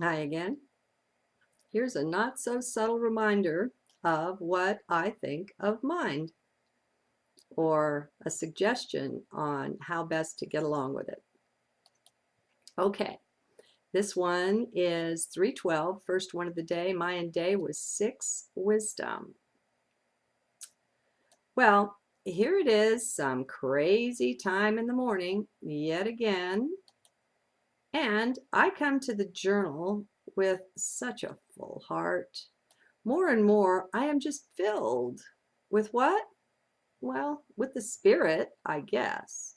Hi again. Here's a not so subtle reminder of what I think of mind, or a suggestion on how best to get along with it. Okay, this one is 312, first one of the day. Mayan day was 6 wisdom. Well, here it is, some crazy time in the morning, yet again. And I come to the journal with such a full heart. More and more, I am just filled with what? Well, with the Spirit, I guess.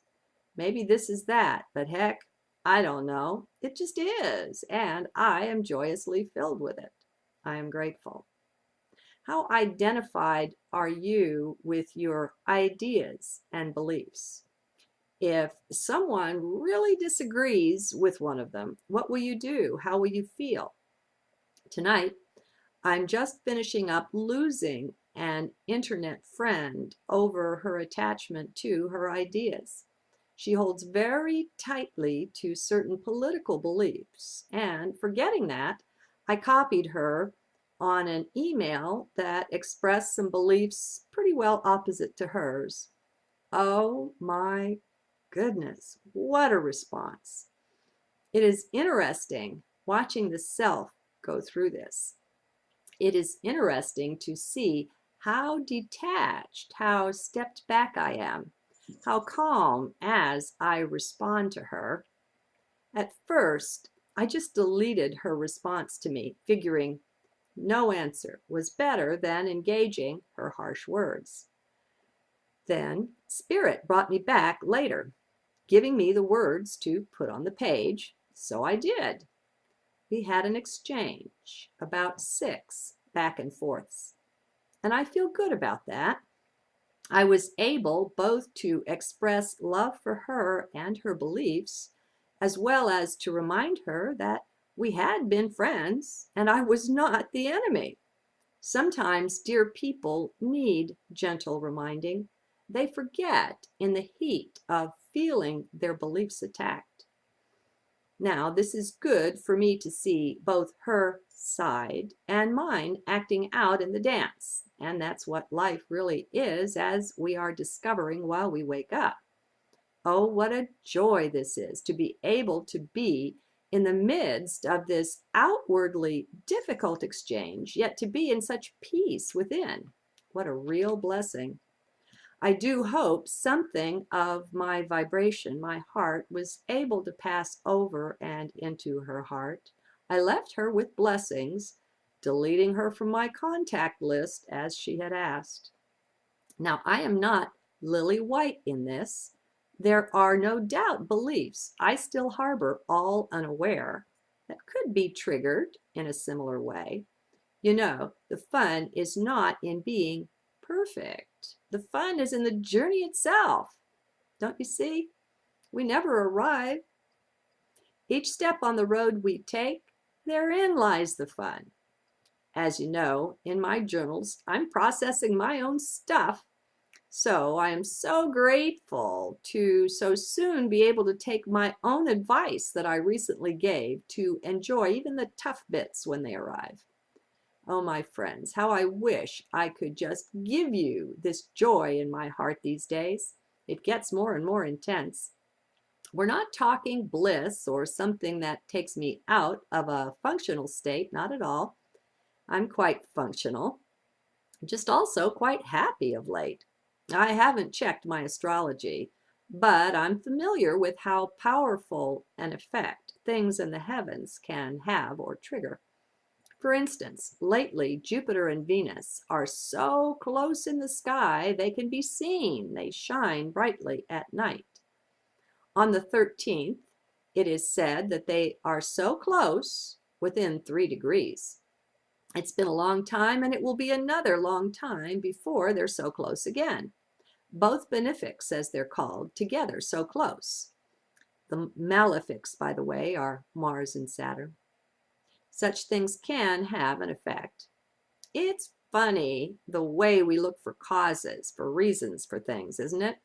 Maybe this is that, but heck, I don't know. It just is, and I am joyously filled with it. I am grateful. How identified are you with your ideas and beliefs? If someone really disagrees with one of them, what will you do? How will you feel? Tonight, I'm just finishing up losing an internet friend over her attachment to her ideas. She holds very tightly to certain political beliefs, and forgetting that, I copied her on an email that expressed some beliefs pretty well opposite to hers. Oh my goodness, what a response. It is interesting watching the self go through this. It is interesting to see how detached, how stepped back I am, how calm as I respond to her. At first, I just deleted her response to me, figuring no answer was better than engaging her harsh words. Then Spirit brought me back later, giving me the words to put on the page, so I did. We had an exchange, about 6 back and forths, and I feel good about that. I was able both to express love for her and her beliefs, as well as to remind her that we had been friends and I was not the enemy. Sometimes dear people need gentle reminding. They forget in the heat of feeling their beliefs attacked. Now, this is good for me to see both her side and mine acting out in the dance. And that's what life really is, as we are discovering while we wake up. Oh, what a joy this is to be able to be in the midst of this outwardly difficult exchange, yet to be in such peace within. What a real blessing. I do hope something of my vibration, my heart, was able to pass over and into her heart. I left her with blessings, deleting her from my contact list as she had asked. Now, I am not lily white in this. There are no doubt beliefs I still harbor, all unaware, that could be triggered in a similar way. You know, the fun is not in being perfect. The fun is in the journey itself. Don't you see? We never arrive. Each step on the road we take, therein lies the fun. As you know, in my journals, I'm processing my own stuff. So I am so grateful to so soon be able to take my own advice that I recently gave to enjoy even the tough bits when they arrive. Oh, my friends, how I wish I could just give you this joy in my heart these days. It gets more and more intense. We're not talking bliss or something that takes me out of a functional state, not at all. I'm quite functional, just also quite happy of late. I haven't checked my astrology, but I'm familiar with how powerful an effect things in the heavens can have or trigger. For instance, lately Jupiter and Venus are so close in the sky they can be seen. They shine brightly at night. On the 13th, it is said that they are so close, within 3 degrees. It's been a long time, and it will be another long time before they're so close again. Both benefics, as they're called, together so close. The malefics, by the way, are Mars and Saturn. Such things can have an effect. It's funny the way we look for causes, for reasons for things, isn't it?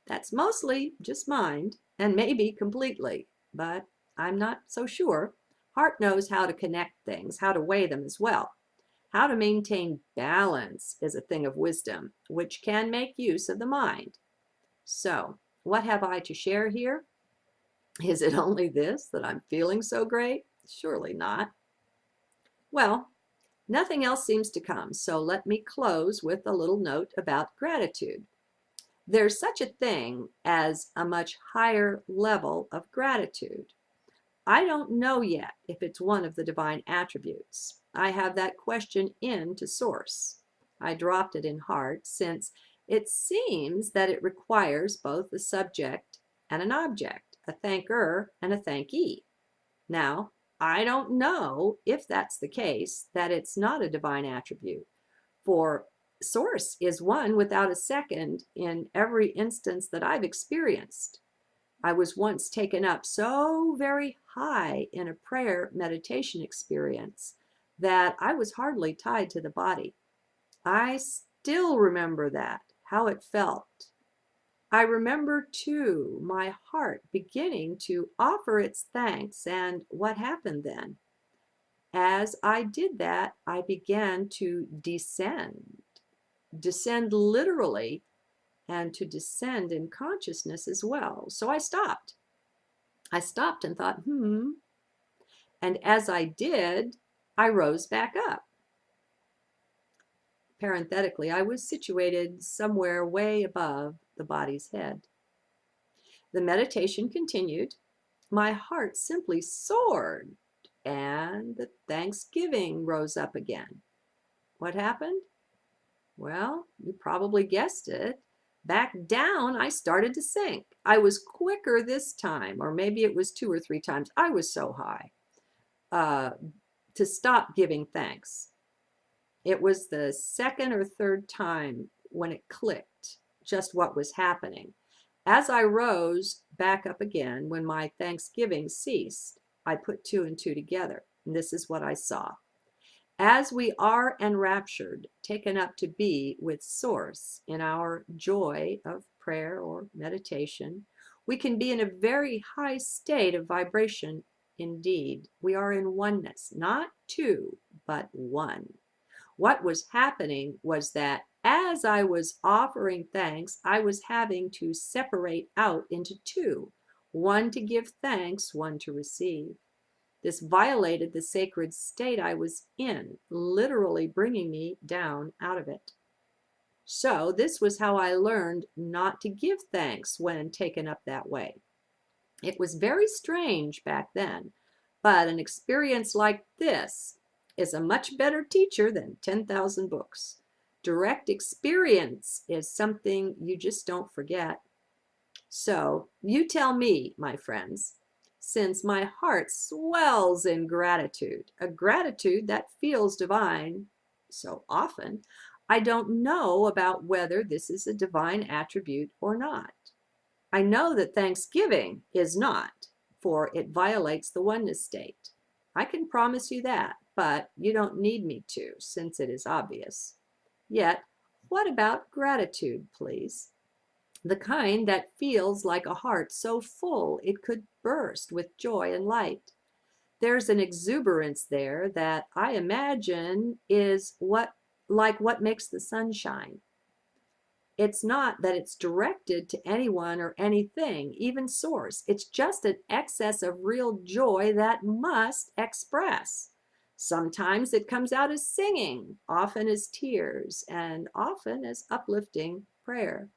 That's mostly just mind, and maybe completely, but I'm not so sure. Heart knows how to connect things, how to weigh them as well. How to maintain balance is a thing of wisdom, which can make use of the mind. So, what have I to share here? Is it only this, that I'm feeling so great? Surely not. Well, nothing else seems to come, so let me close with a little note about gratitude. There's such a thing as a much higher level of gratitude. I don't know yet if it's one of the divine attributes. I have that question in to source. I dropped it in heart since it seems that it requires both a subject and an object, a thanker and a thankee. Now, I don't know if that's the case, that it's not a divine attribute, for source is one without a second in every instance that I've experienced. I was once taken up so very high in a prayer meditation experience that I was hardly tied to the body. I still remember that, how it felt. I remember too my heart beginning to offer its thanks, and what happened then. As I did that, I began to descend literally, and to descend in consciousness as well. So I stopped. I stopped and thought, And as I did, I rose back up. Parenthetically, I was situated somewhere way above the body's head. The meditation continued. My heart simply soared, and the thanksgiving rose up again. What happened? Well, you probably guessed it. Back down, I started to sink. I was quicker this time, or maybe it was 2 or 3 times. I was so high to stop giving thanks. It was the second or third time when it clicked just what was happening. As I rose back up again, when my thanksgiving ceased, I put 2 and 2 together. And this is what I saw. As we are enraptured, taken up to be with Source in our joy of prayer or meditation, we can be in a very high state of vibration indeed. We are in oneness, not 2, but 1. What was happening was that as I was offering thanks, I was having to separate out into 2, 1 to give thanks, 1 to receive. This violated the sacred state I was in, literally bringing me down out of it. So this was how I learned not to give thanks when taken up that way. It was very strange back then, but an experience like this is a much better teacher than 10,000 books. Direct experience is something you just don't forget. So you tell me, my friends, since my heart swells in gratitude, a gratitude that feels divine so often, I don't know about whether this is a divine attribute or not. I know that thanksgiving is not, for it violates the oneness state. I can promise you that, but you don't need me to, since it is obvious. Yet, what about gratitude, please? The kind that feels like a heart so full it could burst with joy and light. There's an exuberance there that I imagine is what makes the sun shine. It's not that it's directed to anyone or anything, even source. It's just an excess of real joy that must express. Sometimes it comes out as singing, often as tears, and often as uplifting prayer.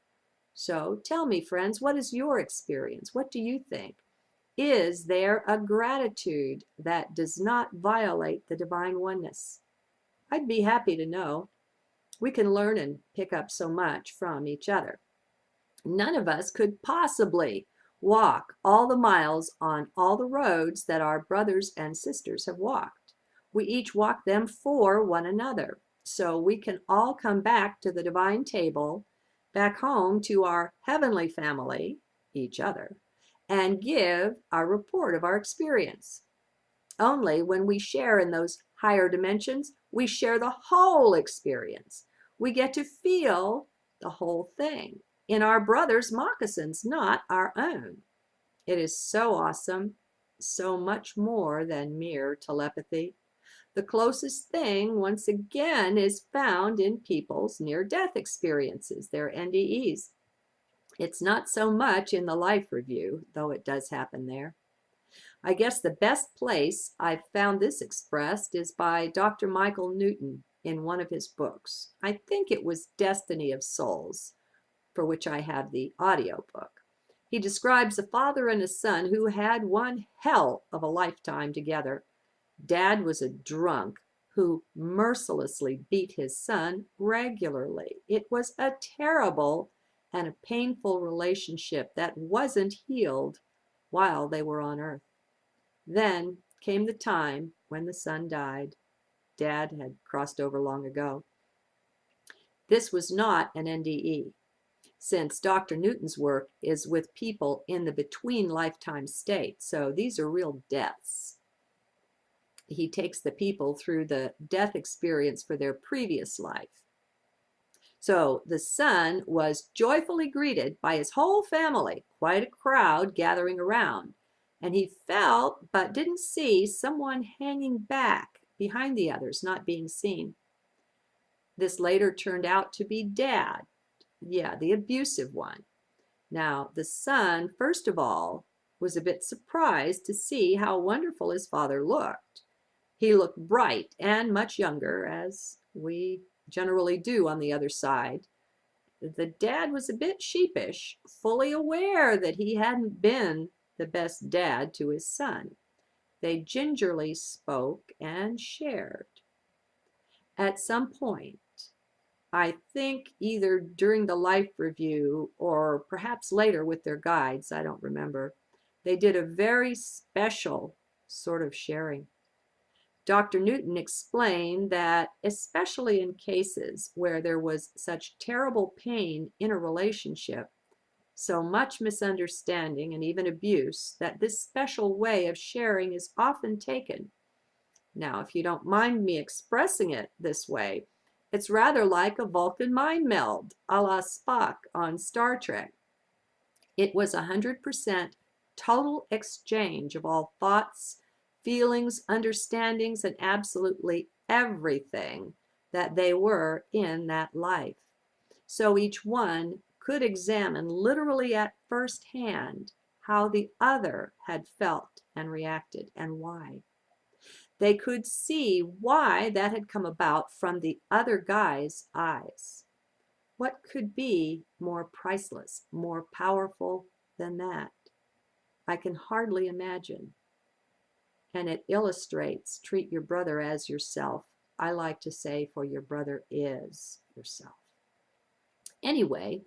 So tell me, friends, what is your experience? What do you think? Is there a gratitude that does not violate the divine oneness? I'd be happy to know. We can learn and pick up so much from each other. None of us could possibly walk all the miles on all the roads that our brothers and sisters have walked. We each walk them for one another, so we can all come back to the divine table, back home to our heavenly family, each other, and give our report of our experience. Only when we share in those higher dimensions, we share the whole experience. We get to feel the whole thing in our brother's moccasins, not our own. It is so awesome. so much more than mere telepathy. The closest thing, once again, is found in people's near-death experiences, their NDEs. It's not so much in the life review, though it does happen there. I guess the best place I've found this expressed is by Dr. Michael Newton in one of his books. I think it was Destiny of Souls, for which I have the audio book. He describes a father and a son who had one hell of a lifetime together. Dad was a drunk who mercilessly beat his son regularly. It was a terrible and a painful relationship that wasn't healed while they were on earth. Then came the time when the son died. Dad had crossed over long ago. This was not an NDE, since Dr. Newton's work is with people in the between lifetime state. So these are real deaths. He takes the people through the death experience for their previous life. So the son was joyfully greeted by his whole family, quite a crowd gathering around. And he felt, but didn't see, someone hanging back behind the others, not being seen. This later turned out to be Dad. Yeah, the abusive one. Now, the son, first of all, was a bit surprised to see how wonderful his father looked. He looked bright and much younger, as we generally do on the other side. The dad was a bit sheepish, fully aware that he hadn't been the best dad to his son. They gingerly spoke and shared. At some point, I think either during the life review or perhaps later with their guides, I don't remember, they did a very special sort of sharing. Dr. Newton explained that especially in cases where there was such terrible pain in a relationship, so much misunderstanding and even abuse, that this special way of sharing is often taken. Now, if you don't mind me expressing it this way, it's rather like a Vulcan mind meld, a la Spock on Star Trek. It was 100% total exchange of all thoughts, feelings, understandings, and absolutely everything that they were in that life. So each one could examine literally at first hand how the other had felt and reacted and why. They could see why that had come about from the other guy's eyes. What could be more priceless, more powerful than that? I can hardly imagine. And it illustrates, treat your brother as yourself. I like to say, for your brother is yourself. Anyway,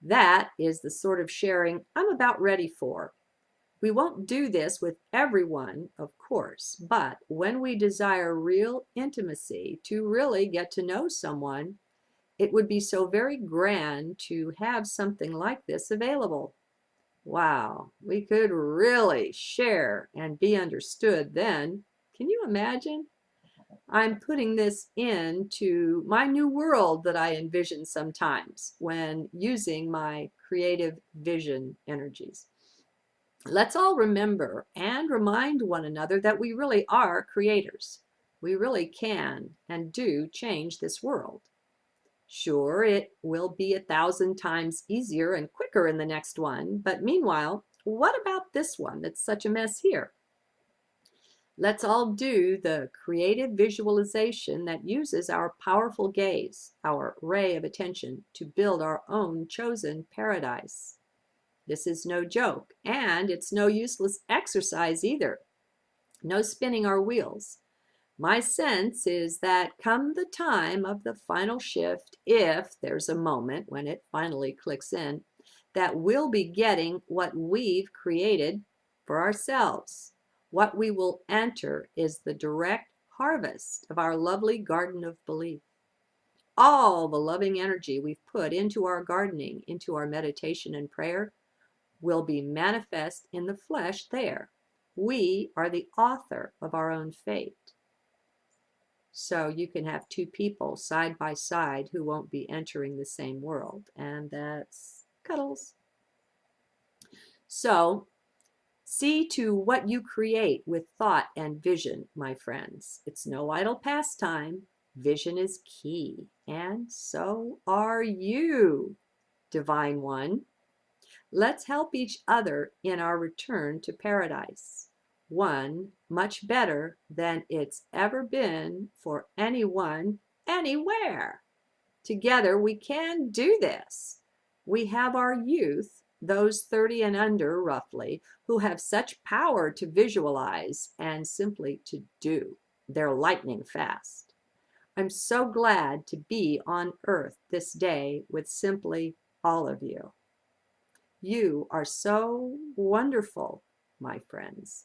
that is the sort of sharing I'm about ready for. We won't do this with everyone, of course, but when we desire real intimacy, to really get to know someone, it would be so very grand to have something like this available. Wow, we could really share and be understood then. Can you imagine? I'm putting this into my new world that I envision sometimes when using my creative vision energies. Let's all remember and remind one another that we really are creators. We really can and do change this world. Sure, it will be 1,000 times easier and quicker in the next one, but meanwhile, what about this one that's such a mess here? Let's all do the creative visualization that uses our powerful gaze, our ray of attention, to build our own chosen paradise. This is no joke, and it's no useless exercise either. No spinning our wheels. My sense is that come the time of the final shift, if there's a moment when it finally clicks in, that we'll be getting what we've created for ourselves. What we will enter is the direct harvest of our lovely garden of belief. All the loving energy we've put into our gardening, into our meditation and prayer, will be manifest in the flesh there. We are the author of our own fate. So you can have two people side by side who won't be entering the same world, and that's cuddles. So See to what you create with thought and vision, my friends. It's no idle pastime. Vision is key, and so are you, Divine One. Let's help each other in our return to paradise, one much better than it's ever been for anyone, anywhere. Together we can do this. We have our youth, those 30 and under roughly, who have such power to visualize and simply to do. They're lightning fast. I'm so glad to be on earth this day with simply all of you. You are so wonderful, my friends.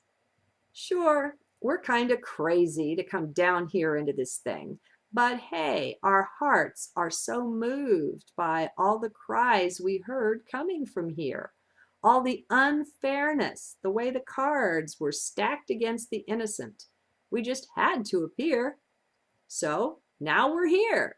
Sure, we're kind of crazy to come down here into this thing, but hey, our hearts are so moved by all the cries we heard coming from here, all the unfairness, the way the cards were stacked against the innocent. We just had to appear. So now we're here,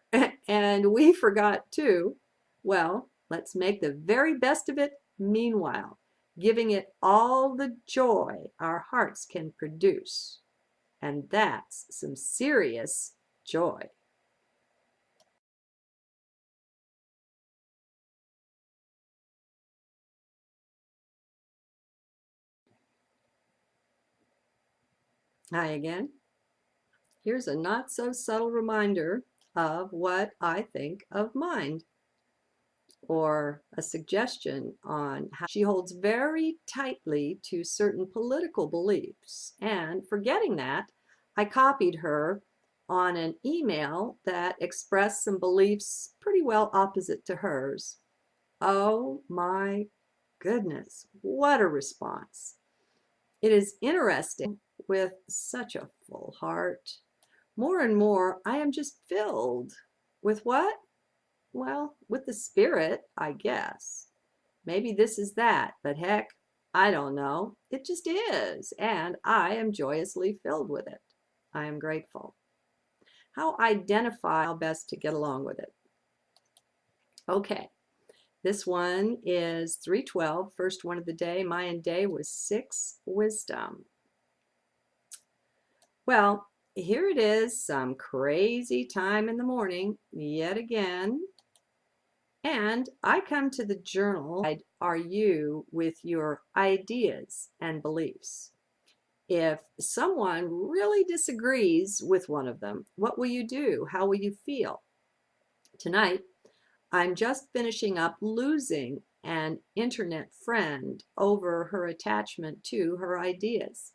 and we forgot too. Well, let's make the very best of it meanwhile, giving it all the joy our hearts can produce. And that's some serious joy. Hi again. Here's a not so subtle reminder of what I think of mind, or a suggestion on how she holds very tightly to certain political beliefs. And forgetting that, I copied her on an email that expressed some beliefs pretty well opposite to hers. Oh my goodness, what a response. It is interesting with such a full heart. More and more, I am just filled with what? Well, with the spirit, I guess. Maybe this is that, but heck, I don't know. It just is, and I am joyously filled with it. I am grateful. How identify how best to get along with it? Okay, this one is 312, first one of the day. Mayan day was 6 wisdom. Well, here it is, some crazy time in the morning, yet again. And I come to the journal. Are you with your ideas and beliefs? If someone really disagrees with one of them, what will you do? How will you feel? Tonight, I'm just finishing up losing an internet friend over her attachment to her ideas.